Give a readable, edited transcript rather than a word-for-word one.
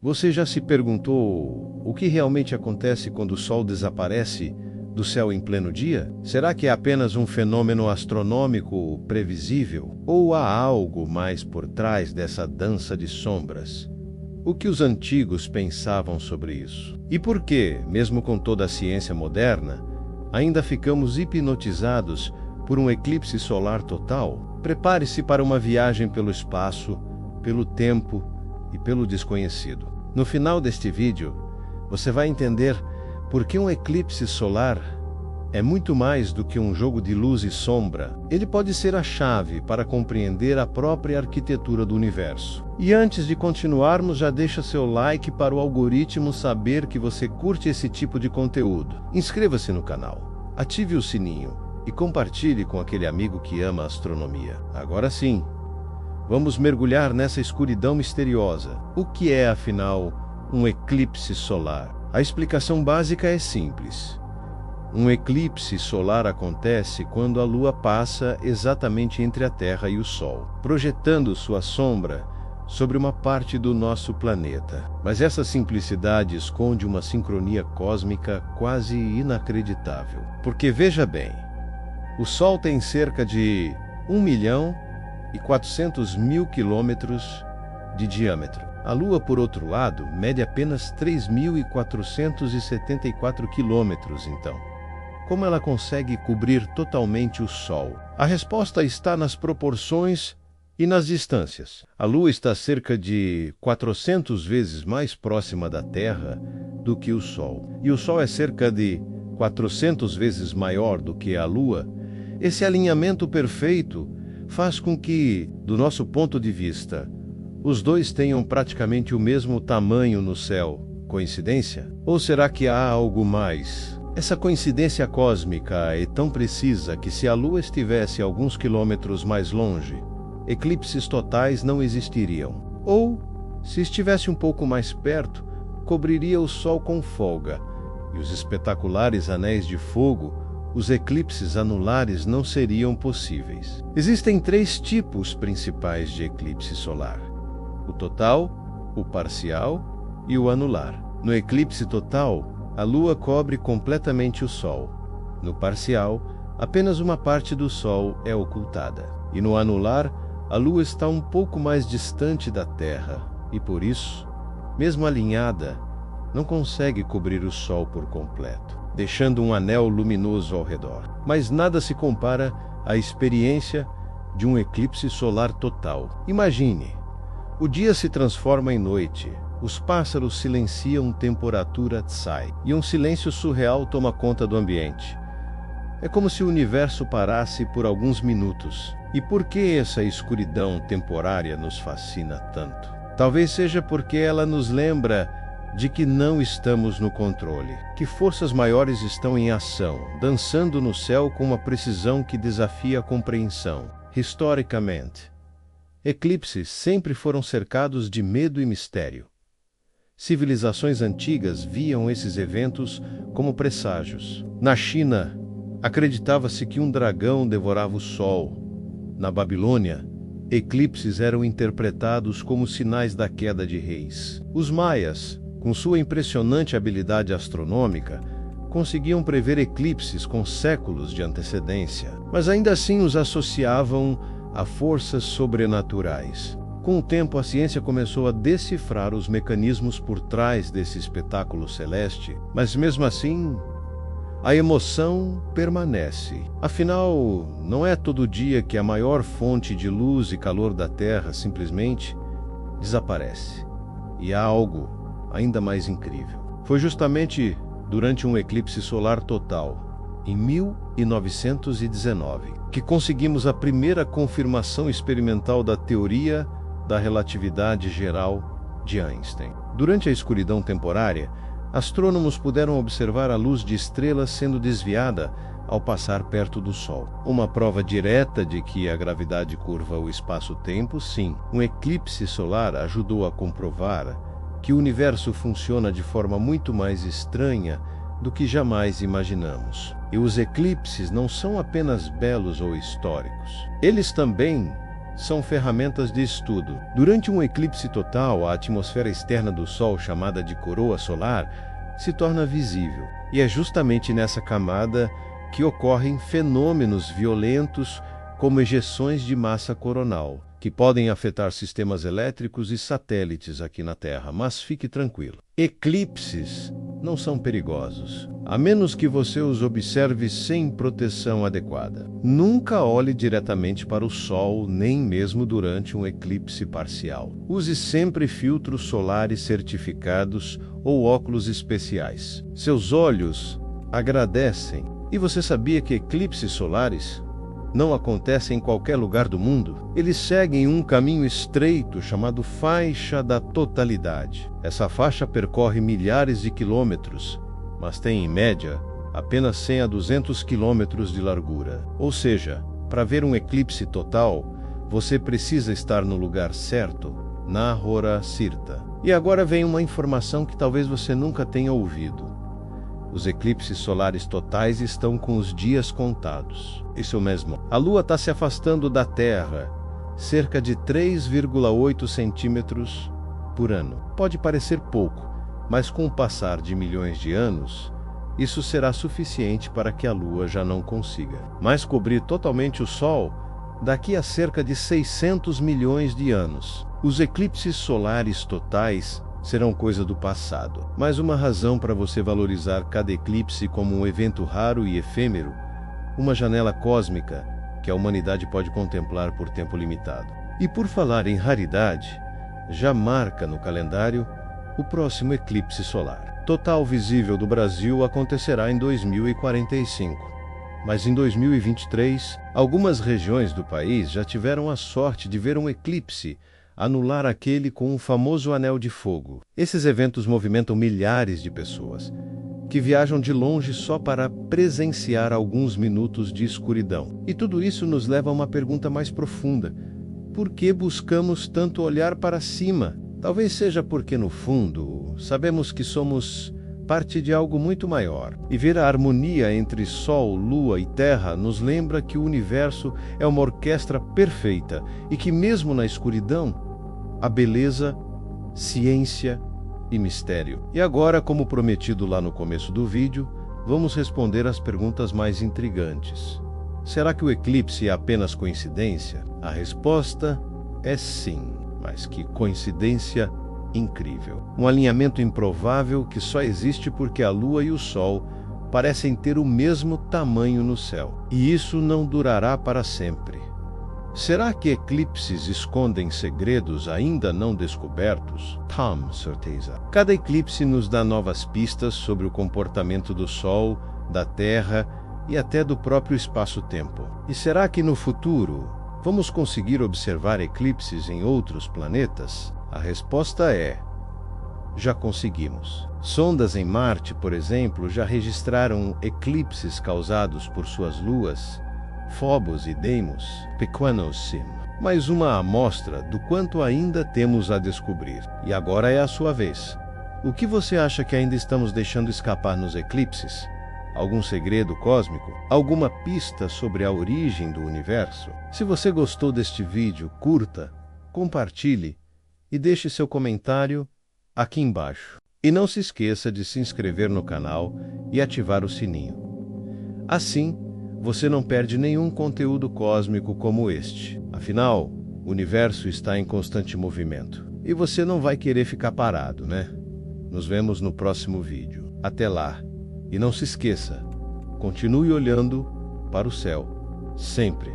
Você já se perguntou o que realmente acontece quando o Sol desaparece do céu em pleno dia? Será que é apenas um fenômeno astronômico previsível? Ou há algo mais por trás dessa dança de sombras? O que os antigos pensavam sobre isso? E por que, mesmo com toda a ciência moderna, ainda ficamos hipnotizados por um eclipse solar total? Prepare-se para uma viagem pelo espaço, pelo tempo e pelo desconhecido. No final deste vídeo, você vai entender por que um eclipse solar é muito mais do que um jogo de luz e sombra. Ele pode ser a chave para compreender a própria arquitetura do universo. E antes de continuarmos, já deixa seu like para o algoritmo saber que você curte esse tipo de conteúdo. Inscreva-se no canal, ative o sininho e compartilhe com aquele amigo que ama a astronomia. Agora sim, vamos mergulhar nessa escuridão misteriosa. O que é, afinal, um eclipse solar? A explicação básica é simples. Um eclipse solar acontece quando a Lua passa exatamente entre a Terra e o Sol, projetando sua sombra sobre uma parte do nosso planeta. Mas essa simplicidade esconde uma sincronia cósmica quase inacreditável. Porque veja bem, o Sol tem cerca de 1.400.000 quilômetros de diâmetro. A Lua, por outro lado, mede apenas 3.474 quilômetros, então. Como ela consegue cobrir totalmente o Sol? A resposta está nas proporções e nas distâncias. A Lua está cerca de 400 vezes mais próxima da Terra do que o Sol. E o Sol é cerca de 400 vezes maior do que a Lua. Esse alinhamento perfeito faz com que, do nosso ponto de vista, os dois tenham praticamente o mesmo tamanho no céu. Coincidência? Ou será que há algo mais? Essa coincidência cósmica é tão precisa que, se a Lua estivesse alguns quilômetros mais longe, eclipses totais não existiriam. Ou, se estivesse um pouco mais perto, cobriria o Sol com folga, e os espetaculares anéis de fogo, os eclipses anulares, não seriam possíveis. Existem 3 tipos principais de eclipse solar: o total, o parcial e o anular. No eclipse total, a Lua cobre completamente o Sol. No parcial, apenas uma parte do Sol é ocultada. E no anular, a Lua está um pouco mais distante da Terra e, por isso, mesmo alinhada, não consegue cobrir o Sol por completo, deixando um anel luminoso ao redor. Mas nada se compara à experiência de um eclipse solar total. Imagine, o dia se transforma em noite, os pássaros silenciam temperatura Tsai, e um silêncio surreal toma conta do ambiente. É como se o universo parasse por alguns minutos. E por que essa escuridão temporária nos fascina tanto? Talvez seja porque ela nos lembra de que não estamos no controle, que forças maiores estão em ação, dançando no céu com uma precisão que desafia a compreensão. Historicamente, eclipses sempre foram cercados de medo e mistério. Civilizações antigas viam esses eventos como presságios. Na China, acreditava-se que um dragão devorava o Sol. Na Babilônia, eclipses eram interpretados como sinais da queda de reis. Os maias, com sua impressionante habilidade astronômica, conseguiam prever eclipses com séculos de antecedência, mas ainda assim os associavam a forças sobrenaturais. Com o tempo, a ciência começou a decifrar os mecanismos por trás desse espetáculo celeste, mas mesmo assim, a emoção permanece. Afinal, não é todo dia que a maior fonte de luz e calor da Terra simplesmente desaparece. E há algo ainda mais incrível. Foi justamente durante um eclipse solar total, em 1919, que conseguimos a primeira confirmação experimental da teoria da relatividade geral de Einstein. Durante a escuridão temporária, astrônomos puderam observar a luz de estrelas sendo desviada ao passar perto do Sol. Uma prova direta de que a gravidade curva o espaço-tempo, sim. Um eclipse solar ajudou a comprovar que o universo funciona de forma muito mais estranha do que jamais imaginamos. E os eclipses não são apenas belos ou históricos. Eles também são ferramentas de estudo. Durante um eclipse total, a atmosfera externa do Sol, chamada de coroa solar, se torna visível. E é justamente nessa camada que ocorrem fenômenos violentos como ejeções de massa coronal, que podem afetar sistemas elétricos e satélites aqui na Terra, mas fique tranquilo. Eclipses não são perigosos, a menos que você os observe sem proteção adequada. Nunca olhe diretamente para o Sol, nem mesmo durante um eclipse parcial. Use sempre filtros solares certificados ou óculos especiais. Seus olhos agradecem. E você sabia que eclipses solares não acontecem em qualquer lugar do mundo? Eles seguem um caminho estreito chamado faixa da totalidade. Essa faixa percorre milhares de quilômetros, mas tem, em média, apenas 100 a 200 quilômetros de largura. Ou seja, para ver um eclipse total, você precisa estar no lugar certo, na hora certa. E agora vem uma informação que talvez você nunca tenha ouvido. Os eclipses solares totais estão com os dias contados. Isso mesmo. A Lua está se afastando da Terra, cerca de 3,8 centímetros por ano. Pode parecer pouco, mas com o passar de milhões de anos, isso será suficiente para que a Lua já não consiga mais cobrir totalmente o Sol daqui a cerca de 600 milhões de anos. Os eclipses solares totais serão coisa do passado. Mais uma razão para você valorizar cada eclipse como um evento raro e efêmero, uma janela cósmica que a humanidade pode contemplar por tempo limitado. E por falar em raridade, já marca no calendário o próximo eclipse solar. Total visível do Brasil acontecerá em 2045. Mas em 2023, algumas regiões do país já tiveram a sorte de ver um eclipse anular aquele com o famoso Anel de Fogo. Esses eventos movimentam milhares de pessoas, que viajam de longe só para presenciar alguns minutos de escuridão. E tudo isso nos leva a uma pergunta mais profunda. Por que buscamos tanto olhar para cima? Talvez seja porque, no fundo, sabemos que somos parte de algo muito maior. E ver a harmonia entre Sol, Lua e Terra nos lembra que o universo é uma orquestra perfeita e que, mesmo na escuridão, a beleza, ciência e mistério. E agora, como prometido lá no começo do vídeo, vamos responder às perguntas mais intrigantes. Será que o eclipse é apenas coincidência? A resposta é sim, mas que coincidência incrível. Um alinhamento improvável que só existe porque a Lua e o Sol parecem ter o mesmo tamanho no céu. E isso não durará para sempre. Será que eclipses escondem segredos ainda não descobertos? Com certeza. Cada eclipse nos dá novas pistas sobre o comportamento do Sol, da Terra e até do próprio espaço-tempo. E será que no futuro vamos conseguir observar eclipses em outros planetas? A resposta é: já conseguimos. Sondas em Marte, por exemplo, já registraram eclipses causados por suas luas, Phobos e Deimos, pequenos sim. Mais uma amostra do quanto ainda temos a descobrir. E agora é a sua vez. O que você acha que ainda estamos deixando escapar nos eclipses? Algum segredo cósmico? Alguma pista sobre a origem do universo? Se você gostou deste vídeo, curta, compartilhe e deixe seu comentário aqui embaixo. E não se esqueça de se inscrever no canal e ativar o sininho. Assim, você não perde nenhum conteúdo cósmico como este. Afinal, o universo está em constante movimento. E você não vai querer ficar parado, né? Nos vemos no próximo vídeo. Até lá. E não se esqueça, continue olhando para o céu, sempre.